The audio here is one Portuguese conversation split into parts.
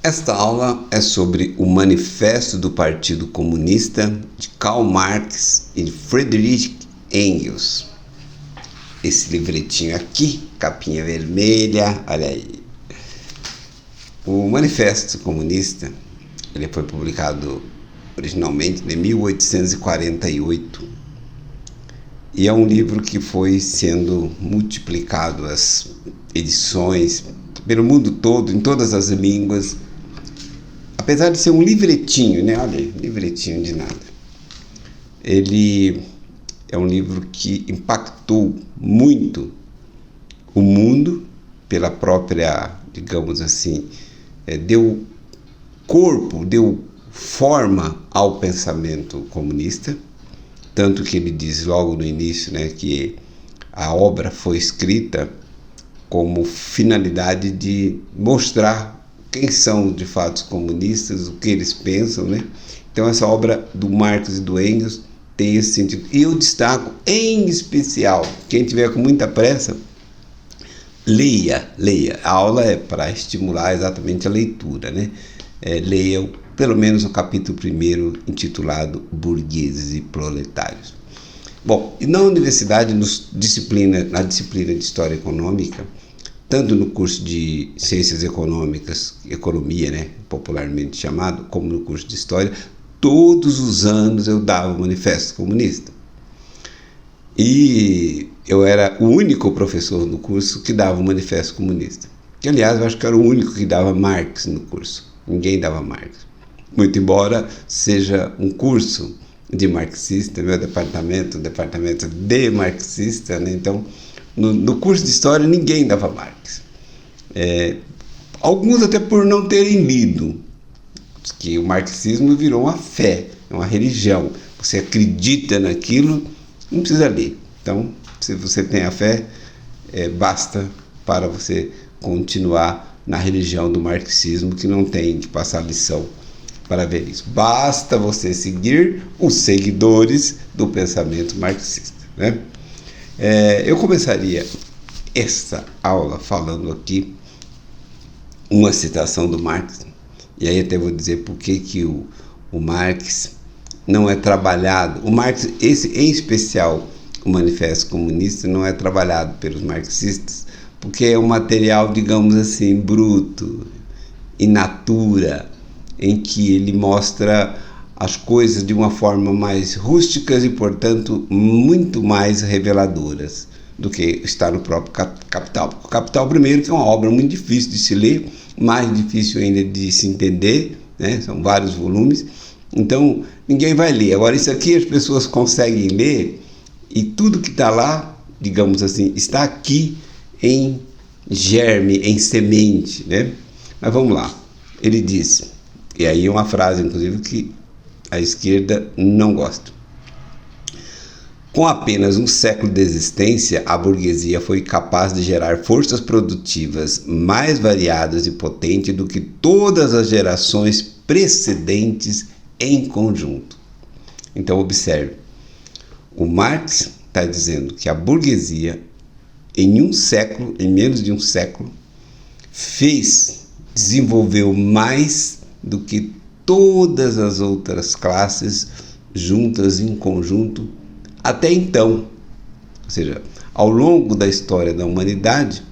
Esta aula é sobre o Manifesto do Partido Comunista de Karl Marx e Friedrich Engels. Esse livretinho aqui, capinha vermelha, olha aí. O Manifesto Comunista, ele foi publicado originalmente em 1848 e é um livro que foi sendo multiplicado as edições pelo mundo todo, em todas as línguas. Apesar de ser um livretinho, né? Olha aí, livretinho de nada. Ele é um livro que impactou muito o mundo pela própria, digamos assim, deu corpo, deu forma ao pensamento comunista, tanto que ele diz logo no início, né, que a obra foi escrita como finalidade de mostrar quem são de fato os comunistas, o que eles pensam, né? Então essa obra do Marx e do Engels tem esse sentido. E eu destaco em especial, quem tiver com muita pressa, leia. A aula é para estimular exatamente a leitura, né? Leia pelo menos o capítulo 1 intitulado Burgueses e Proletários. Bom, e na universidade, na disciplina de História Econômica, tanto no curso de Ciências Econômicas, Economia, né, popularmente chamado, como no curso de História, todos os anos eu dava o Manifesto Comunista. E eu era o único professor no curso que dava o Manifesto Comunista. Que, aliás, eu acho que era o único que dava Marx no curso. Ninguém dava Marx. Muito embora seja um curso de marxista, meu departamento de marxista, né? Então, no curso de História ninguém dava Marx. Alguns até por não terem lido, que o marxismo virou uma fé, uma religião. Você acredita naquilo, não precisa ler. Então, se você tem a fé, basta para você continuar na religião do marxismo, que não tem que passar lição para ver isso. Basta você seguir os seguidores do pensamento marxista, né? Eu começaria essa aula falando aqui uma citação do Marx, e aí até vou dizer por que o Marx não é trabalhado. O Marx, esse em especial, o Manifesto Comunista, não é trabalhado pelos marxistas, porque é um material, digamos assim, bruto, in natura, em que ele mostra as coisas de uma forma mais rústicas e, portanto, muito mais reveladoras do que está no próprio Capital. O Capital, primeiro, que é uma obra muito difícil de se ler, mais difícil ainda de se entender, né? São vários volumes, então ninguém vai ler. Agora, isso aqui as pessoas conseguem ler e tudo que está lá, digamos assim, está aqui em germe, em semente, né? Mas vamos lá. Ele diz, e aí uma frase, inclusive, que a esquerda não gosta. Com apenas um século de existência, a burguesia foi capaz de gerar forças produtivas mais variadas e potentes do que todas as gerações precedentes em conjunto. Então, observe. O Marx está dizendo que a burguesia, em menos de um século, desenvolveu mais do que todas as outras classes juntas em conjunto até então. Ou seja, ao longo da história da humanidade,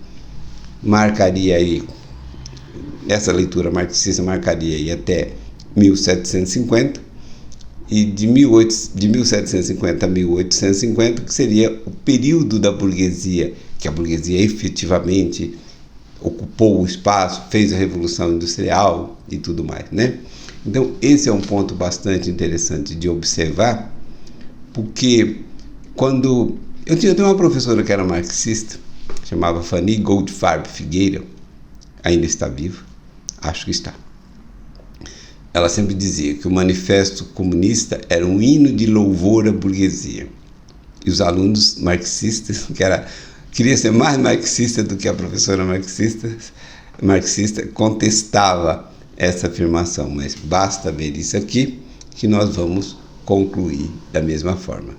marcaria aí, essa leitura marxista marcaria aí até 1750, e de 1750 a 1850, que seria o período da burguesia, que a burguesia efetivamente ocupou o espaço, fez a Revolução Industrial e tudo mais, né? Então, esse é um ponto bastante interessante de observar, porque quando... Eu tinha uma professora que era marxista, chamava Fanny Goldfarb Figueira, ainda está viva, acho que está. Ela sempre dizia que o Manifesto Comunista era um hino de louvor à burguesia. E os alunos marxistas, queria ser mais marxista do que a professora marxista, contestava essa afirmação, mas basta ver isso aqui que nós vamos concluir da mesma forma.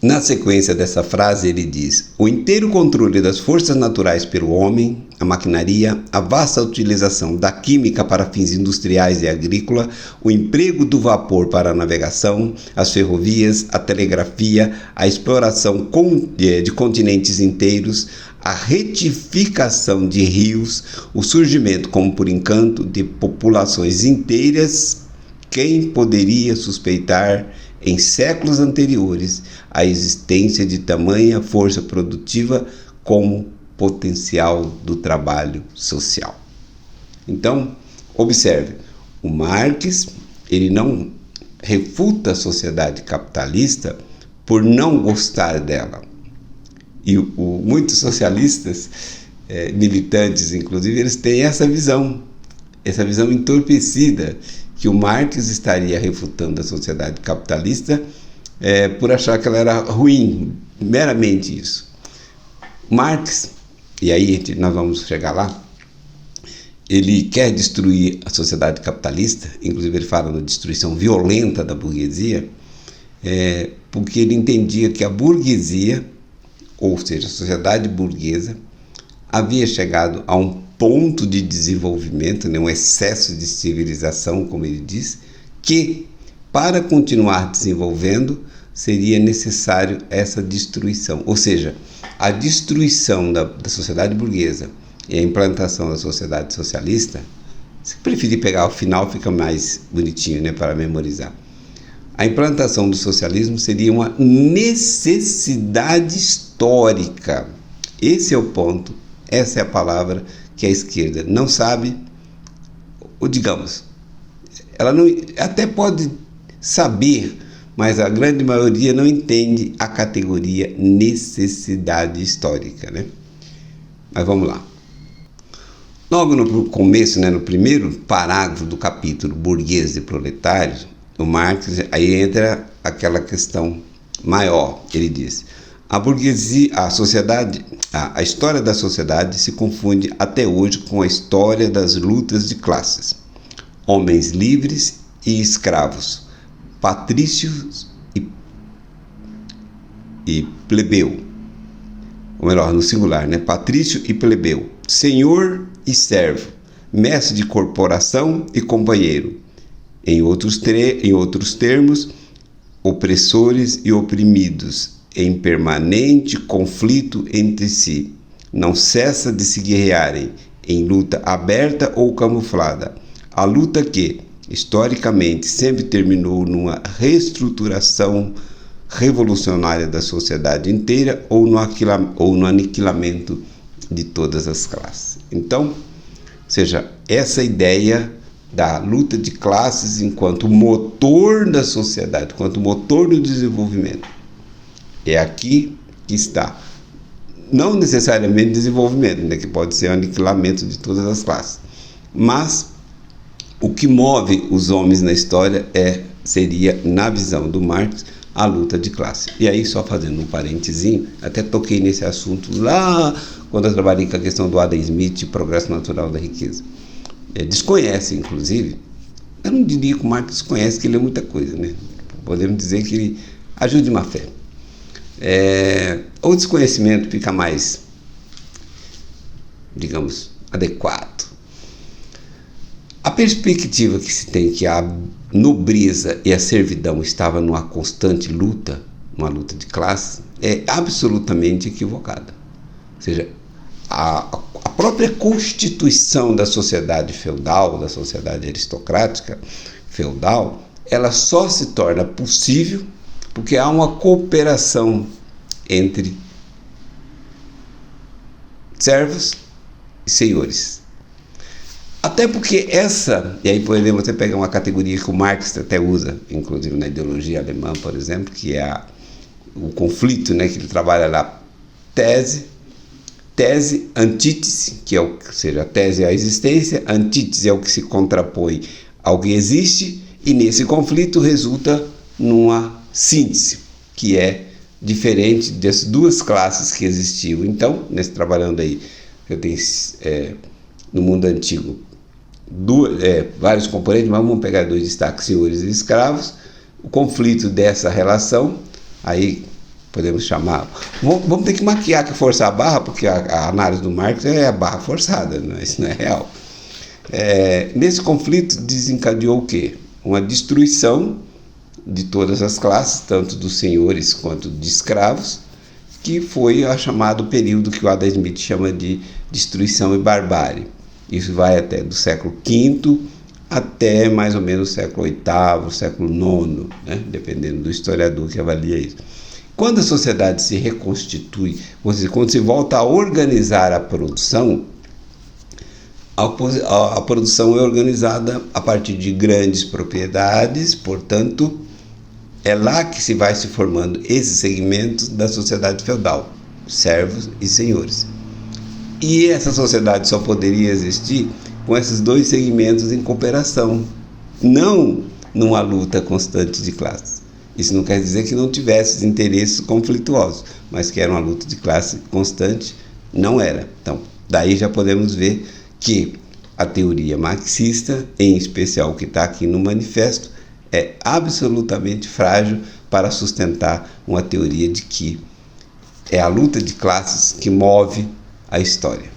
Na sequência dessa frase ele diz: o inteiro controle das forças naturais pelo homem, a maquinaria, a vasta utilização da química para fins industriais e agrícola, o emprego do vapor para a navegação, as ferrovias, a telegrafia, a exploração de continentes inteiros, a retificação de rios, o surgimento, como por encanto, de populações inteiras. Quem poderia suspeitar, em séculos anteriores, a existência de tamanha força produtiva como potencial do trabalho social? Então, observe, o Marx, ele não refuta a sociedade capitalista por não gostar dela. E muitos socialistas, militantes inclusive, eles têm essa visão entorpecida, que o Marx estaria refutando a sociedade capitalista por achar que ela era ruim, meramente isso. Marx, e aí nós vamos chegar lá, ele quer destruir a sociedade capitalista, inclusive ele fala na destruição violenta da burguesia, porque ele entendia que a burguesia, ou seja, a sociedade burguesa, havia chegado a um ponto de desenvolvimento, um excesso de civilização, como ele diz, que para continuar desenvolvendo seria necessário essa destruição. Ou seja, a destruição da sociedade burguesa e a implantação da sociedade socialista, se preferir pegar o final fica mais bonitinho, para memorizar. A implantação do socialismo seria uma necessidade histórica. Esse é o ponto, essa é a palavra que a esquerda não sabe, ou digamos, ela não, até pode saber, mas a grande maioria não entende a categoria necessidade histórica, Mas vamos lá. Logo no começo, no primeiro parágrafo do capítulo Burguês e Proletário, o Marx, aí entra aquela questão maior. Ele diz: a burguesia, a história da sociedade se confunde até hoje com a história das lutas de classes. Homens livres e escravos, patrícios e plebeu, ou melhor, no singular, patrício e plebeu, senhor e servo, mestre de corporação e companheiro, em outros termos, opressores e oprimidos, em permanente conflito entre si, não cessa de se guerrearem em luta aberta ou camuflada, a luta que, historicamente, sempre terminou numa reestruturação revolucionária da sociedade inteira ou no aniquilamento de todas as classes. Então, ou seja, essa ideia da luta de classes enquanto motor da sociedade, enquanto motor do desenvolvimento, é aqui que está. Não necessariamente desenvolvimento, que pode ser o aniquilamento de todas as classes, mas o que move os homens na história seria, na visão do Marx, a luta de classe. E aí, só fazendo um parentezinho, até toquei nesse assunto lá quando eu trabalhei com a questão do Adam Smith, Progresso Natural da Riqueza. Desconhece, inclusive, eu não diria que o Marx desconhece, que ele é muita coisa, Podemos dizer que ele ajuda de má fé. O desconhecimento fica mais, digamos, adequado. A perspectiva que se tem que a nobreza e a servidão estavam numa constante luta, uma luta de classe, é absolutamente equivocada. Ou seja, a própria constituição da sociedade feudal, da sociedade aristocrática feudal, ela só se torna possível porque há uma cooperação entre servos e senhores. Até porque e aí podemos até pegar uma categoria que o Marx até usa, inclusive na ideologia alemã, por exemplo, que é o conflito, que ele trabalha lá, tese, antítese, ou seja, a tese é a existência, a antítese é o que se contrapõe ao que existe, e nesse conflito resulta numa síntese, que é diferente das duas classes que existiam. Então, trabalhando aí, eu tenho no mundo antigo vários componentes, mas vamos pegar dois destaques, senhores e escravos. O conflito dessa relação, aí podemos chamar. Vamos ter que maquiar, que forçar a barra, porque a análise do Marx é a barra forçada, isso não é real. Nesse conflito desencadeou o quê? Uma destruição de todas as classes, tanto dos senhores quanto de escravos, que foi o chamado período que o Adam Smith chama de destruição e barbárie. Isso vai até do século V até mais ou menos o século VIII, século IX, né? Dependendo do historiador que avalia isso. Quando a sociedade se reconstitui, quando se volta a organizar a produção, a produção é organizada a partir de grandes propriedades, portanto, é lá que se vai se formando esses segmentos da sociedade feudal, servos e senhores. E essa sociedade só poderia existir com esses dois segmentos em cooperação, não numa luta constante de classes. Isso não quer dizer que não tivesse interesses conflituosos, mas que era uma luta de classe constante, não era. Então, daí já podemos ver que a teoria marxista, em especial o que está aqui no manifesto, é absolutamente frágil para sustentar uma teoria de que é a luta de classes que move a história.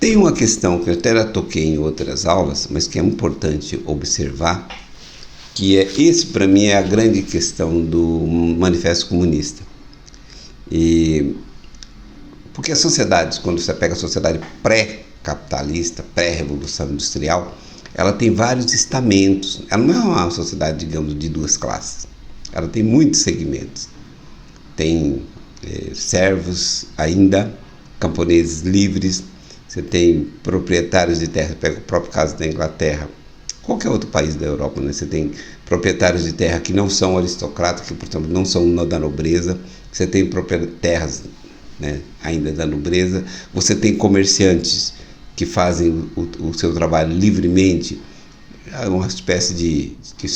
Tem uma questão que eu até toquei em outras aulas, mas que é importante observar, que esse para mim é a grande questão do Manifesto Comunista. Porque as sociedades, quando você pega a sociedade pré-capitalista, pré-revolução industrial, ela tem vários estamentos. Ela não é uma sociedade, digamos, de duas classes. Ela tem muitos segmentos. Tem servos ainda, camponeses livres, você tem proprietários de terra, pega o próprio caso da Inglaterra, qualquer outro país da Europa, né? Você tem proprietários de terra que não são aristocratas, que, portanto, não são da nobreza, você tem terras, né, ainda da nobreza, você tem comerciantes que fazem o seu trabalho livremente, uma espécie que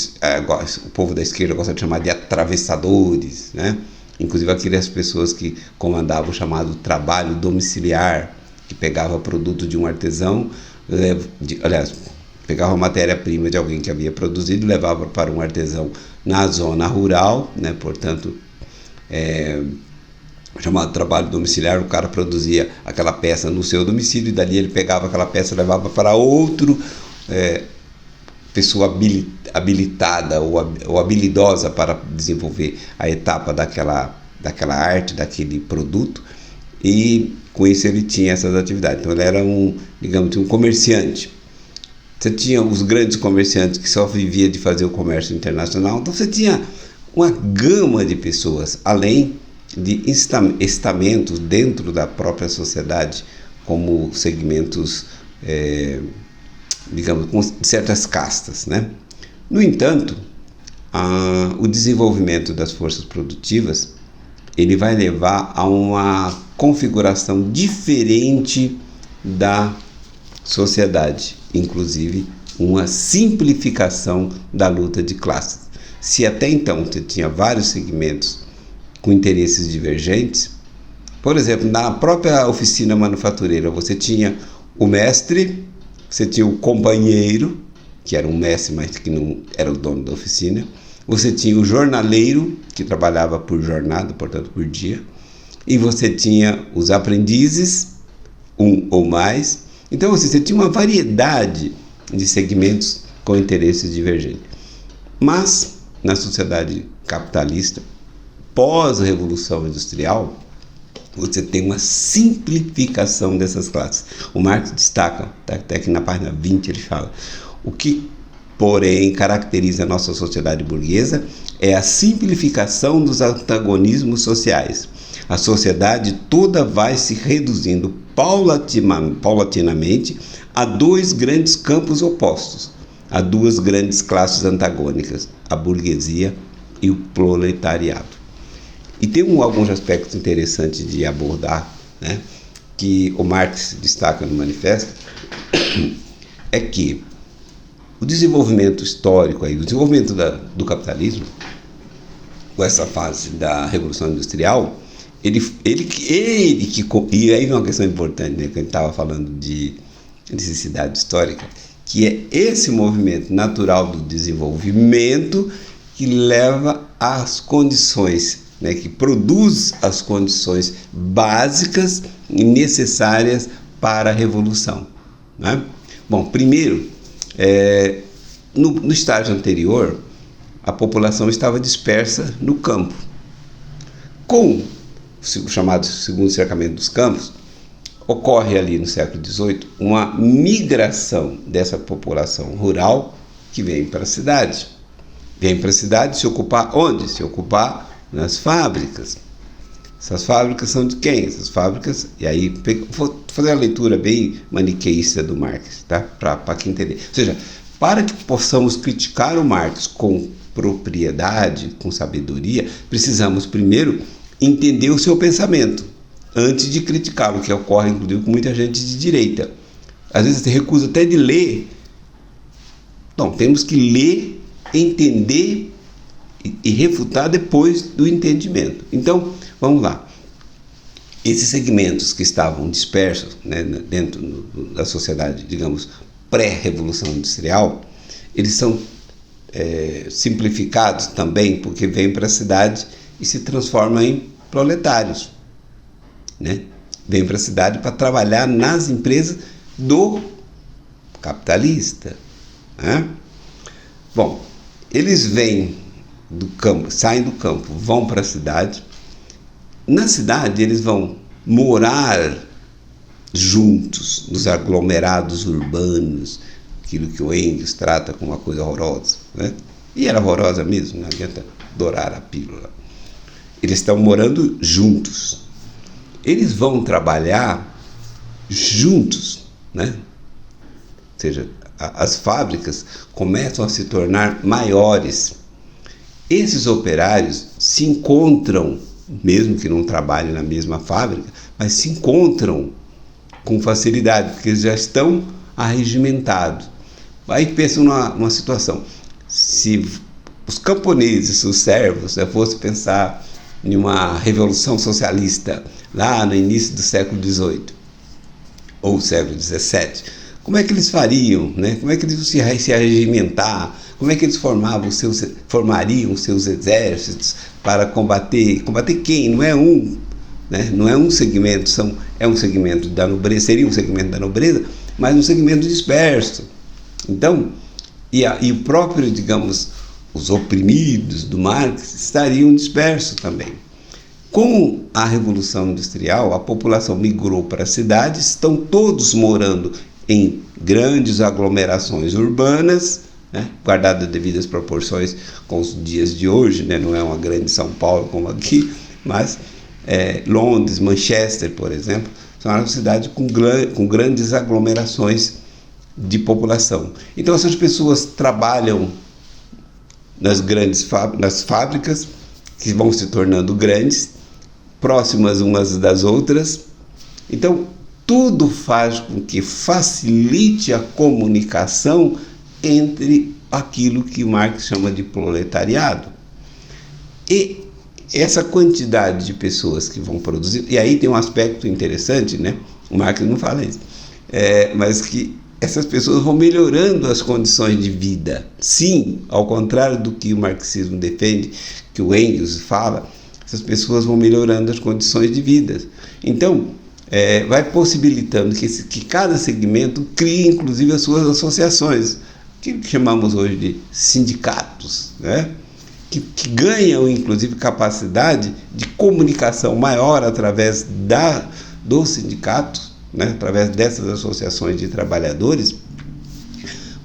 o povo da esquerda gosta de chamar de atravessadores, né? Inclusive aquelas pessoas que comandavam o chamado trabalho domiciliar, que pegava produto de um artesão, pegava a matéria-prima de alguém que havia produzido, levava para um artesão na zona rural, né? Portanto, chamado trabalho domiciliar, o cara produzia aquela peça no seu domicílio e dali ele pegava aquela peça e levava para outro pessoa habilitada ou habilidosa para desenvolver a etapa daquela arte, daquele produto, e com isso ele tinha essas atividades. Então ele era um comerciante. Você tinha os grandes comerciantes que só vivia de fazer o comércio internacional. Então você tinha uma gama de pessoas, além de estamentos dentro da própria sociedade, como segmentos, com certas castas, né? No entanto, o desenvolvimento das forças produtivas ele vai levar a uma configuração diferente da sociedade, inclusive uma simplificação da luta de classes. Se até então você tinha vários segmentos com interesses divergentes, por exemplo, na própria oficina manufatureira você tinha o mestre, você tinha o companheiro, que era um mestre, mas que não era o dono da oficina, você tinha o jornaleiro, que trabalhava por jornada, portanto por dia, e você tinha os aprendizes, um ou mais. Então você tinha uma variedade de segmentos com interesses divergentes. Mas na sociedade capitalista, pós-revolução industrial, você tem uma simplificação dessas classes. O Marx destaca, até aqui na página 20 ele fala, o que, porém, caracteriza a nossa sociedade burguesa é a simplificação dos antagonismos sociais. A sociedade toda vai se reduzindo paulatinamente a dois grandes campos opostos, a duas grandes classes antagônicas, a burguesia e o proletariado. E tem alguns aspectos interessantes de abordar, né, que o Marx destaca no manifesto, é que o desenvolvimento histórico, o desenvolvimento do capitalismo, com essa fase da Revolução Industrial, e aí uma questão importante, né, que a gente estava falando de necessidade histórica, que é esse movimento natural do desenvolvimento que leva às condições né, que produz as condições básicas e necessárias para a revolução, né? Bom, primeiro, no estágio anterior, a população estava dispersa no campo. Com o chamado segundo cercamento dos campos, ocorre ali no século XVIII uma migração dessa população rural que vem para a cidade. Vem para a cidade se ocupar onde? Se ocupar nas fábricas. Essas fábricas são de quem? Essas fábricas, e aí vou fazer a leitura bem maniqueísta do Marx, tá? Para quem entender. Ou seja, para que possamos criticar o Marx com propriedade, com sabedoria, precisamos primeiro entender o seu pensamento, antes de criticá-lo, que ocorre inclusive com muita gente de direita. Às vezes você recusa até de ler. Então, temos que ler, entender e refutar depois do entendimento. Então, vamos lá. Esses segmentos que estavam dispersos, né, dentro da sociedade, digamos, pré-revolução industrial, eles são simplificados também porque vêm para a cidade e se transformam em proletários, né? Vêm para a cidade para trabalhar nas empresas do capitalista, né? Bom, eles vêm do campo, saem do campo, vão para a cidade. Na cidade eles vão morar juntos nos aglomerados urbanos, aquilo que o Engels trata como uma coisa horrorosa, né? E era horrorosa mesmo, não adianta dourar a pílula. Eles estão morando juntos. Eles vão trabalhar juntos, né? Ou seja, as fábricas começam a se tornar maiores. Esses operários se encontram, mesmo que não trabalhem na mesma fábrica, mas se encontram com facilidade, porque eles já estão arregimentados. Aí pensam numa situação: se os camponeses, os servos, fossem pensar em uma revolução socialista lá no início do século XVIII ou século XVII, como é que eles fariam, né? Como é que eles iam se regimentar? Como é que eles formariam seus exércitos para combater quem? Não é um, né? Não é um segmento, é um segmento da nobreza, seria um segmento da nobreza, mas um segmento disperso. Então, e o próprio, digamos, os oprimidos do Marx estariam dispersos também. Com a Revolução Industrial, a população migrou para as cidades, estão todos morando em grandes aglomerações urbanas, né, guardadas as devidas proporções com os dias de hoje, né, não é uma grande São Paulo como aqui, mas Londres, Manchester, por exemplo, são uma cidade com grandes aglomerações de população. Então essas pessoas trabalham nas fábricas, que vão se tornando grandes, próximas umas das outras. Então tudo faz com que facilite a comunicação entre aquilo que Marx chama de proletariado. E essa quantidade de pessoas que vão produzir, e aí tem um aspecto interessante, né? O Marx não fala isso, mas que essas pessoas vão melhorando as condições de vida. Sim, ao contrário do que o marxismo defende, que o Engels fala, essas pessoas vão melhorando as condições de vida. Então, vai possibilitando que cada segmento crie, inclusive, as suas associações, que chamamos hoje de sindicatos, né? Que ganham, inclusive, capacidade de comunicação maior através dos sindicatos, né? Através dessas associações de trabalhadores,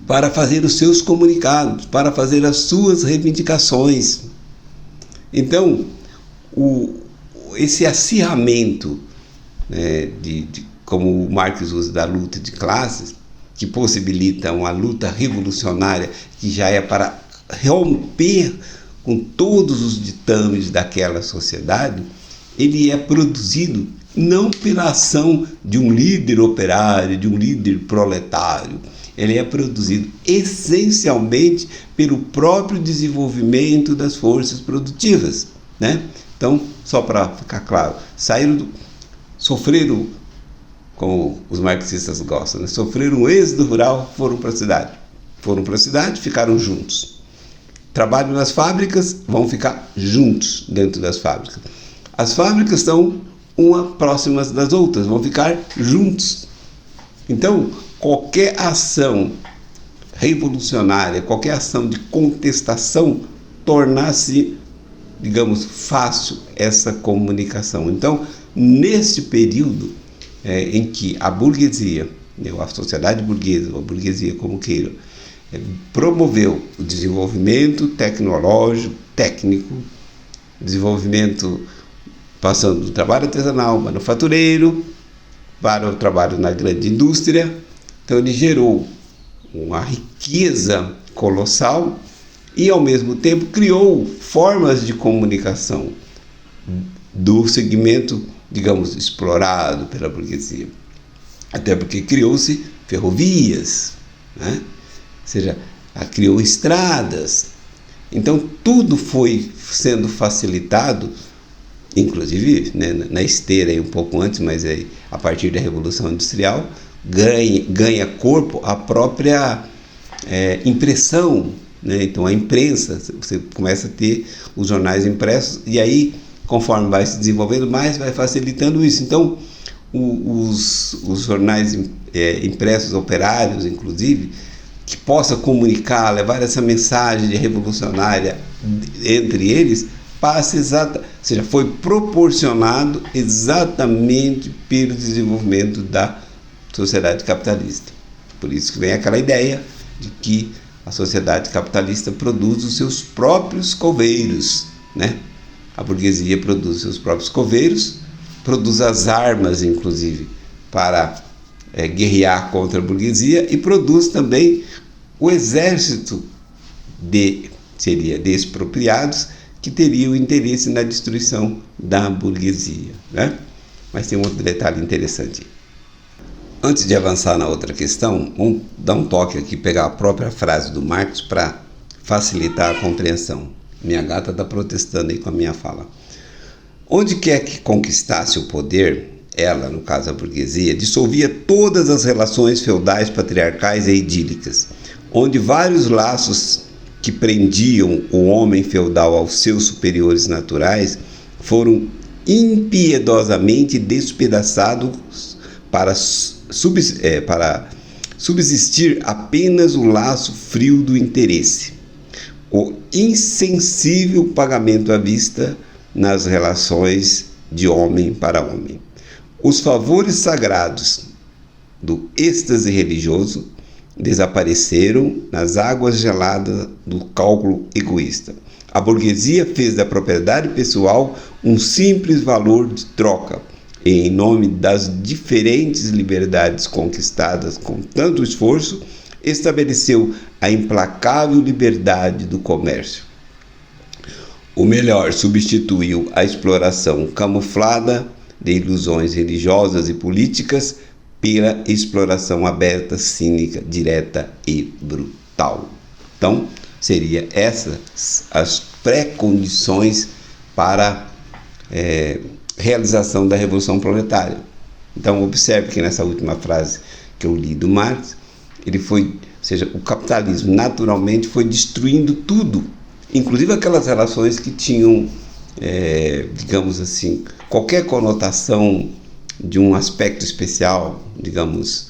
para fazer os seus comunicados, para fazer as suas reivindicações. Então, esse acirramento, né, como o Marx usa, da luta de classes, que possibilita uma luta revolucionária que já é para romper com todos os ditames daquela sociedade, ele é produzido não pela ação de um líder operário, de um líder proletário. Ele é produzido essencialmente pelo próprio desenvolvimento das forças produtivas, né? Então, só para ficar claro, sofreram, como os marxistas gostam, né? Sofreram um êxodo rural, foram para a cidade. Foram para a cidade, ficaram juntos. trabalham nas fábricas vão ficar juntos dentro das fábricas. As fábricas estão uma próximas das outras, vão ficar juntos. Então, qualquer ação revolucionária, qualquer ação de contestação, tornar-se, digamos, fácil essa comunicação. Então, nesse período em que a burguesia, a sociedade burguesa, ou a burguesia como queiram, promoveu o desenvolvimento tecnológico, técnico, desenvolvimento passando do trabalho artesanal, manufatureiro, para o trabalho na grande indústria. Então ele gerou uma riqueza colossal e, ao mesmo tempo, criou formas de comunicação do segmento, digamos, explorado pela burguesia. Até porque criou-se ferrovias, né? Ou seja, criou estradas. Então tudo foi sendo facilitado, inclusive, né, na esteira aí um pouco antes, mas aí, a partir da Revolução Industrial, ganha corpo a própria impressão, né? Então a imprensa, você começa a ter os jornais impressos, e aí, conforme vai se desenvolvendo mais, vai facilitando isso. Então os jornais impressos operários, inclusive, que possa comunicar, levar essa mensagem revolucionária entre eles, ou seja, foi proporcionado exatamente pelo desenvolvimento da sociedade capitalista. Por isso que vem aquela ideia de que a sociedade capitalista produz os seus próprios coveiros, né? A burguesia produz os seus próprios coveiros, produz as armas, inclusive, para guerrear contra a burguesia, e produz também o exército de expropriados que teria o interesse na destruição da burguesia, né? Mas tem um outro detalhe interessante. Antes de avançar na outra questão, vamos dar um toque aqui, pegar a própria frase do Marx para facilitar a compreensão. Minha gata está protestando aí com a minha fala. Onde quer que conquistasse o poder, ela, no caso a burguesia, dissolvia todas as relações feudais, patriarcais e idílicas, onde vários laços que prendiam o homem feudal aos seus superiores naturais foram impiedosamente despedaçados para subsistir apenas o laço frio do interesse, o insensível pagamento à vista nas relações de homem para homem. Os favores sagrados do êxtase religioso desapareceram nas águas geladas do cálculo egoísta. A burguesia fez da propriedade pessoal um simples valor de troca, e, em nome das diferentes liberdades conquistadas com tanto esforço, estabeleceu a implacável liberdade do comércio. O melhor substituiu a exploração camuflada de ilusões religiosas e políticas pela exploração aberta, cínica, direta e brutal. Então, seriam essas as pré-condições para realização da Revolução Proletária. Então, observe que nessa última frase que eu li do Marx, o capitalismo naturalmente foi destruindo tudo, inclusive aquelas relações que tinham, digamos assim, qualquer conotação de um aspecto especial, digamos,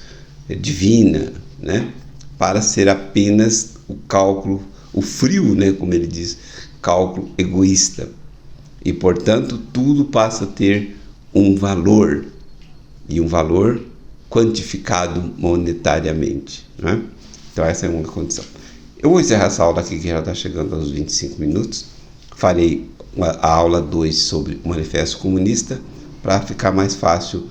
divina, né, para ser apenas o cálculo, o frio, né, como ele diz, cálculo egoísta. E, portanto, tudo passa a ter um valor, e um valor quantificado monetariamente, né? Então essa é uma condição. Eu vou encerrar essa aula aqui, que já está chegando aos 25 minutos. Farei a aula 2 sobre o Manifesto Comunista, para ficar mais fácil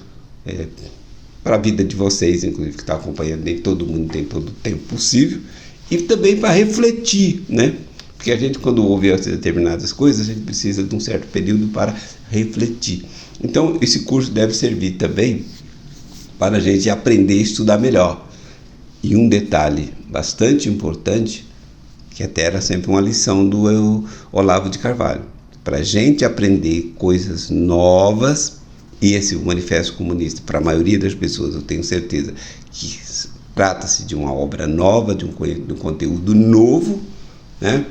para a vida de vocês, inclusive, que está acompanhando. Nem todo mundo tem todo o tempo possível, e também para refletir, né? Porque a gente, quando ouve determinadas coisas, a gente precisa de um certo período para refletir. Então, esse curso deve servir também para a gente aprender a estudar melhor. E um detalhe bastante importante, que até era sempre uma lição do Olavo de Carvalho, para a gente aprender coisas novas, e esse Manifesto Comunista, para a maioria das pessoas, eu tenho certeza que trata-se de uma obra nova, de um conteúdo novo, né?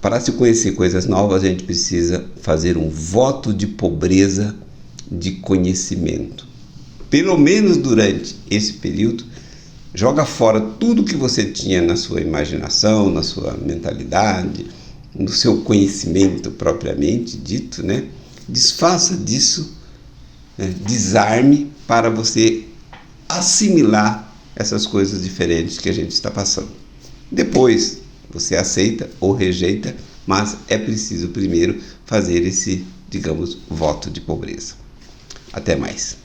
Para se conhecer coisas novas, a gente precisa fazer um voto de pobreza de conhecimento. Pelo menos durante esse período, joga fora tudo que você tinha na sua imaginação, na sua mentalidade, no seu conhecimento propriamente dito, né? Desfaça disso, né? Desarme para você assimilar essas coisas diferentes que a gente está passando. Depois você aceita ou rejeita, mas é preciso primeiro fazer esse, digamos, voto de pobreza. Até mais.